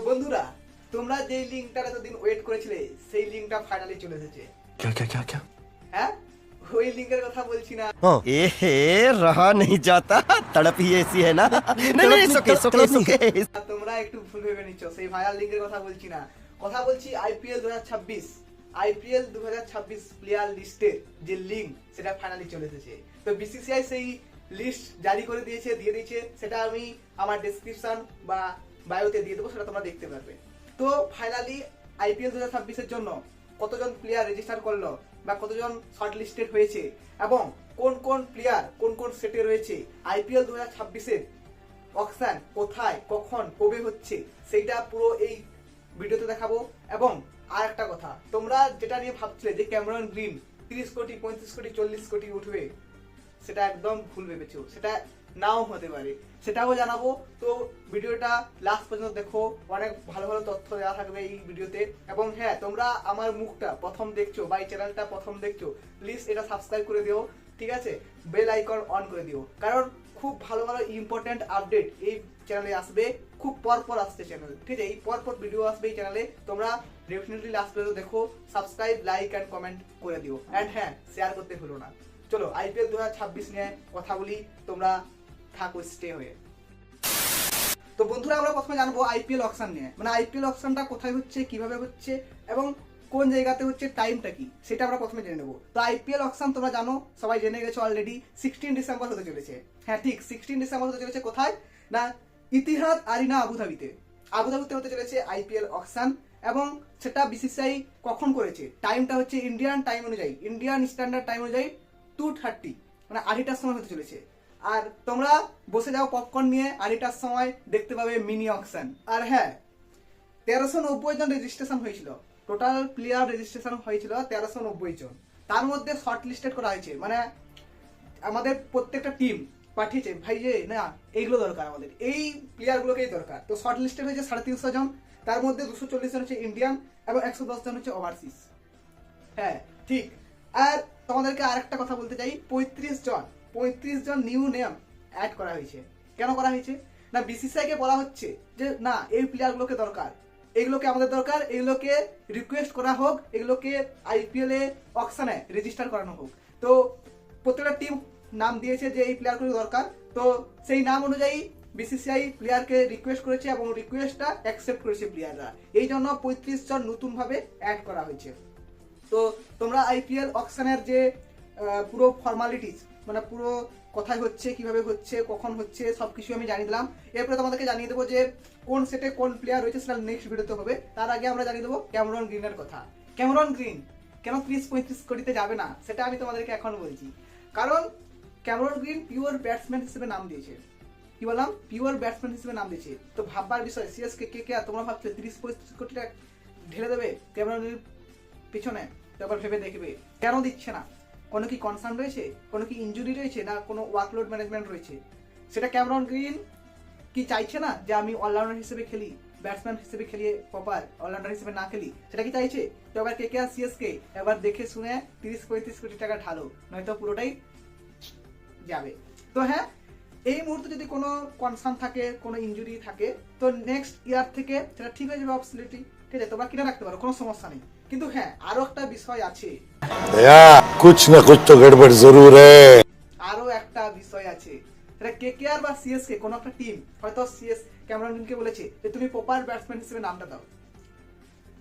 বন্ধুরা, তোমরা যে লিংকটার এতদিন ওয়েট করেছিলে সেই লিংকটা ফাইনালি চলে এসেছে। क्या क्या क्या क्या হ্যাঁ, ওই লিংকের কথা বলছি না। ए रहा नहीं जाता, तड़प ही ऐसी है ना। नहीं नहीं सुके सुके सुके। তোমরা একটু ভুল ভেবে নিচ্ছ, সেই ভাইরাল লিংকের কথা বলছি না, কথা বলছি আইপিএল 2026 প্লেয়ার লিস্টের যে লিংক সেটা ফাইনালি চলে এসেছে। তো বিসিসিআই সেই লিস্ট জারি করে দিয়ে দিয়েছে, সেটা আমি আমার ডেসক্রিপশন বা বায়োতে দিয়ে দেবো, সেটা তোমরা দেখতে পারবে। তো ফাইনালি আইপিএল 2026 এর জন্য কতজন প্লেয়ার রেজিস্টার করলো বা কতজন শর্ট লিস্টেড হয়েছে এবং কোন কোন প্লেয়ার কোন কোন সেটে রয়েছে, আইপিএল 2026 এর অকশন কোথায় কখন কবে হচ্ছে সেইটা পুরো এই ভিডিওতে দেখাবো। এবং আর একটা কথা, তোমরা যেটা নিয়ে ভাবছিলে যে ক্যামেরন গ্রিন 30 কোটি 35 কোটি 40 কোটি উঠবে, সেটা একদম ভুল ভেবেছো, সেটা নাও হতে পারে, সেটাও জানাবো। তো ভিডিওটা লাস্ট পর্যন্ত দেখো, অনেক ভালো ভালো তথ্য দেওয়া থাকবে এই ভিডিওতে। এবং হ্যাঁ, তোমরা আমার মুখটা প্রথম দেখছো বা এই চ্যানেলটা প্রথম দেখছো, প্লিজ এটা সাবস্ক্রাইব করে দিও, ঠিক আছে? বেল আইকন অন করে দিও, কারণ খুব ভালো ভালো ইম্পর্টেন্ট আপডেট এই চ্যানেলে আসবে, খুব পরপর আসছে চ্যানেল, ঠিক আছে? এই পরপর ভিডিও আসবে এই চ্যানেলে, তোমরা ডেফিনেটলি লাস্ট পর্যন্ত দেখো, সাবস্ক্রাইব লাইক অ্যান্ড কমেন্ট করে দিও, অ্যান্ড হ্যাঁ, শেয়ার করতে ভুলো না। চলো আইপিএল 2026 নিয়ে কথা বলি, তোমরা থাকো স্টে হয়ে। তো বন্ধুরা, আমরা প্রথমে জানবো আইপিএল অকশন নিয়ে, মানে আইপিএল অকশনটা কোথায় হচ্ছে, কিভাবে হচ্ছে এবং কোন জায়গাতে হচ্ছে, টাইমটা কি, সেটা আমরা প্রথমে জেনে নেবো। তো আইপিএল অকশন তোমরা জানো, সবাই জেনে গেছো অলরেডি, 16 ডিসেম্বর হতে চলেছে। হ্যাঁ ঠিক, 16 ডিসেম্বর হতে চলেছে। কোথায় না, ইতিহাদ আরিনা আবুধাবিতে হতে চলেছে আইপিএল অকশন। এবং সেটা বিসিসিআই কখন করেছে, টাইমটা হচ্ছে ইন্ডিয়ান টাইম অনুযায়ী, ইন্ডিয়ান স্ট্যান্ডার্ড টাইম অনুযায়ী 2:30 মানে 2:30টার সময় হতে চলেছে। আর তোমরা বসে যাও পপকর্ন নিয়ে, 2:30টার সময় দেখতে পাবে মিনি অকশন। আর হ্যাঁ, 1390 জন রেজিস্ট্রেশন হয়েছিল, টোটাল প্লেয়ার রেজিস্ট্রেশন হয়েছিল 1390 জন। তার মধ্যে শর্ট লিস্টেড করা হয়েছে, মানে আমাদের প্রত্যেকটা টিম পাঠিয়েছে, ভাই যে না এইগুলো দরকার, আমাদের এই প্লেয়ারগুলোকেই দরকার। তো শর্ট লিস্টেড হয়েছে 350 জন, তার মধ্যে 240 জন হচ্ছে ইন্ডিয়ান এবং 110 জন হচ্ছে ওভারসিজ। হ্যাঁ ঠিক। আর তোমাদেরকে আরেকটা কথা বলতে চাই, 35 জন নিউ নেম অ্যাড করা হয়েছে। কেন করা হয়েছে না, বিসিসিআই কে বলা হচ্ছে যে না, এই প্লেয়ারগুলোকে দরকার, এগুলোকে আমাদের দরকার, এগুলোকে রিকোয়েস্ট করা হোক, এগুলোকে আইপিএল এ অকশনে রেজিস্টার করানো হোক। তো প্রত্যেকটা টিম নাম দিয়েছে যে এই প্লেয়ারগুলো দরকার, তো সেই নাম অনুযায়ী বিসিসিআই প্লেয়ারকে রিকোয়েস্ট করেছে এবং রিকোয়েস্টটা অ্যাকসেপ্ট করেছে প্লেয়াররা, এই জন্য 35 জন নতুনভাবে অ্যাড করা হয়েছে। তো তোমরা আইপিএল অকশনের যে পুরো ফর্মালিটিস, মানে পুরো কোথায় হচ্ছে, কিভাবে হচ্ছে, কখন হচ্ছে, সবকিছু আমি জানিয়ে দিলাম। এরপরে তোমাদেরকে জানিয়ে দেবো যে কোন সেটে কোন প্লেয়ার রয়েছে, সেটা নেক্সট ভিডিওতে হবে। তার আগে আমরা জানিয়ে দেবো ক্যামেরন গ্রিনের কথা। ক্যামেরন গ্রিন কেন 30-35 কোটিতে যাবে না, সেটা আমি তোমাদেরকে এখন বলছি। কারণ ক্যামেরন গ্রিন পিওর ব্যাটসম্যান হিসেবে নাম দিয়েছে। কি বললাম, পিওর ব্যাটসম্যান হিসেবে নাম দিয়েছে। তো ভাববার বিষয়, সিএসকে কে আর তোমরা ভাবছো 30-35 কোটি টাকা ঢেলে দেবে ক্যামেরন গ্রিনের পিছনে, তারপর ভেবে দেখবে কেন দিচ্ছে না। কোনো কি কনসার্ন রয়েছে, কোনো কি ইনজুরি রয়েছে, না কোনো ওয়ার্কলোড ম্যানেজমেন্ট রয়েছে? সেটা ক্যামেরন গ্রিন কি চাইছে না যে আমি অলরাউন্ডার হিসেবে খেলি, ব্যাটসম্যান হিসেবে খেলিয়ে প্রপার অলরাউন্ডার হিসেবে না খেলি, সেটা কি চাইছে? তো এবার কে আর সিএসকে এবার দেখে শুনে 30-35 কোটি টাকা ঢালো, নয়তো পুরোটাই যাবে। তো হ্যাঁ, এই মুহূর্তে যদি কোনো কনসার্ন থাকে, কোনো ইনজুরি থাকে, তো নেক্সট ইয়ার থেকে সেটা ঠিক হয়ে যাবে অবসলিটি, ঠিক আছে? তোমরা কিনে রাখতে পারো, কোনো সমস্যা নেই। কিন্তু হ্যাঁ, আরো একটা বিষয় আছে, कुछ न कुछ तो गड़बड़ जरूर है। আরো একটা বিষয় আছে, সেটা কেকেআর বা সিএসকে কোনো একটা টিম হয়তো ক্যামেরন গ্রিনকে বলেছে যে তুমি প্রপার ব্যাটসম্যান হিসেবে নামটা দাও।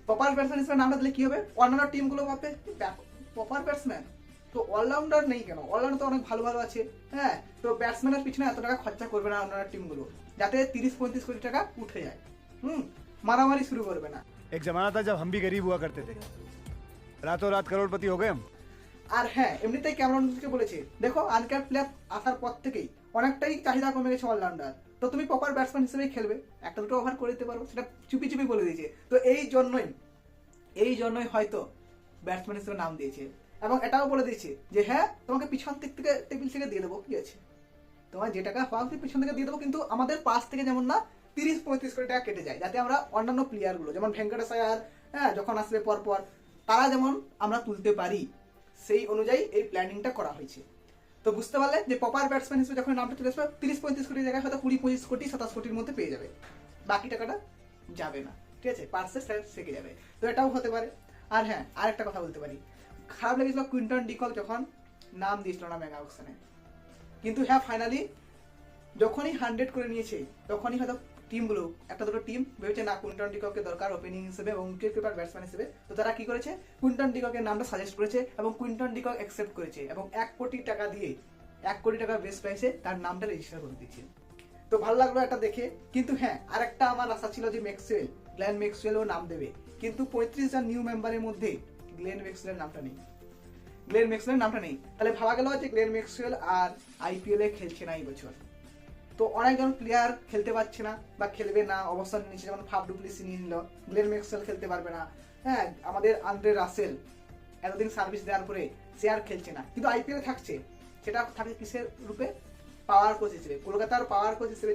প্রপার ব্যাটসম্যান হিসেবে নামটা দিলে কি হবে, অন্যান্য টিমগুলো ভাববে প্রপার ব্যাটসম্যান তো অলরাউন্ডার নেই কেন, অলরাউন্ডার তো অনেক ভালো ভালো আছে। হ্যাঁ, তো ব্যাটসম্যানের পিছনে এত টাকা খরচা করবে না অন্যান্য টিমগুলো, যাতে 30-35 কোটি টাকা উঠে যায়। মারামারি শুরু করবে না। एक जमाना था जब हम भी गरीब हुआ करते थे, रातों रात करोड़पति हो गए हम। আর হ্যাঁ, এমনিতেই ক্যামেরন গ্রিনকে বলেছে, দেখো আনক্যাপ প্লেয়ার আসার পর থেকেই অনেকটাই চাহিদা কমে গেছে অলরাউন্ডার, তো তুমি প্রপার ব্যাটসম্যান হিসেবেই খেলবে, একটা দুটো ওভার করে দিতে পারো, সেটা চুপি চুপি বলে দিয়েছে। তো এই জন্যই হয়তো ব্যাটসম্যান হিসেবে নাম দিয়েছে। এবং এটাও বলে দিয়েছে যে হ্যাঁ, তোমাকে পিছন দিক থেকে টেবিল থেকে দিয়ে দেবো, কি আছে, তোমার যে টাকা পাও পিছন থেকে দিয়ে দেবো, কিন্তু আমাদের পাশ থেকে যেমন না 30-35 কোটি টাকা কেটে যায়, যাতে আমরা অন্যান্য প্লেয়ারগুলো যেমন ভেঙ্কটেশ আয়ার, হ্যাঁ যখন আসবে পরপর, তারা যেমন আমরা তুলতে পারি, সেই অনুযায়ী এই প্ল্যানিংটা করা হয়েছে। তো বুঝতে পারলে যে প্রপার ব্যাটসম্যান হিসেবে যখন নামটা চলে আসবে, 30-35 কোটি জায়গায় হয়তো 20-25 কোটি 27 কোটির মধ্যে পেয়ে যাবে, বাকি টাকাটা যাবে না, ঠিক আছে, পার্সে থেকে যাবে। তো এটাও হতে পারে। আর হ্যাঁ, আরেকটা কথা বলতে পারি, খারাপ লেগেছিল কুইন্টন ডিকক যখন নাম দিয়েছিল না মেগা অকশনে, কিন্তু হ্যাঁ ফাইনালি যখনই 100 করে নিয়েছে তখনই হয়তো টিমগুলো একটা দুটো টিম ভেবেছে না কুইন্টন ডিককে দরকার ওপেনিং হিসেবে এবং উইকেট কিপার ব্যাটসম্যান হিসেবে। তো তারা কি করেছে, কুইন্টন ডিককের নামটা সাজেস্ট করেছে এবং কুইন্টন ডিকক অ্যাকসেপ্ট করেছে এবং 1 কোটি টাকা দিয়ে 1 কোটি টাকা বেস্ট প্রাইসে তার নামটা রেজিস্টার করে দিচ্ছে। তো ভালো লাগলো এটা দেখে। কিন্তু হ্যাঁ, আরেকটা আমার আশা ছিল যে ম্যাক্সওয়েল, গ্লেন ম্যাক্সওয়েলও নাম দেবে, কিন্তু 35 জন নিউ মেম্বারের মধ্যে গ্লেন ম্যাক্সওয়েলের নামটা নেই। গ্লেন ম্যাক্সওয়েলের নামটা নেই, তাহলে ভাবা গেল যে গ্লেন ম্যাক্সওয়েল আর আইপিএল এ খেলছে না এই বছর। তো অনেকজন প্লেয়ার খেলতে পারছে না বা খেলবে না, অবস্থান নিচ্ছে, যেমন ফাফ ডু প্লেসি নিয়ে নিল, গ্লেন ম্যাক্সওয়েল খেলতে পারবে না। হ্যাঁ, আমাদের আন্দ্রে রাসেল এতদিন সার্ভিস দেওয়ার পরে সে আর খেলছে না, কিন্তু আইপিএল থাকছে। সেটা থাকে কিসের রূপে, পাওয়ার কোচ হিসেবে, কলকাতার পাওয়ার কোচ হিসেবে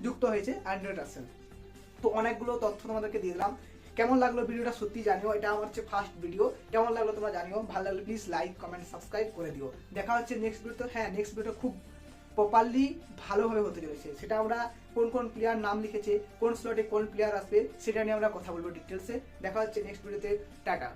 যুক্ত হয়েছে আন্দ্রে রাসেল। তো অনেকগুলো তথ্য তোমাদেরকে দিয়ে দিলাম। কেমন লাগলো ভিডিওটা সত্যি জানিও, এটা আমার হচ্ছে ফার্স্ট ভিডিও। কেমন লাগলো তোমরা জানিও, ভালো লাগলে প্লিজ লাইক কমেন্ট সাবস্ক্রাইব করে দিও। দেখা হচ্ছে নেক্সট ভিডিওতে। হ্যাঁ, নেক্সট ভিডিওটা খুব প্রপারলি ভালোভাবে হতে চলেছে, সেটা আমরা কোন কোন প্লেয়ার নাম লিখেছে, কোন স্লটে কোন প্লেয়ার আসবে সেটা নিয়ে আমরা কথা বলবো ডিটেলসে। দেখা হচ্ছে নেক্সট ভিডিওতে। টাটা।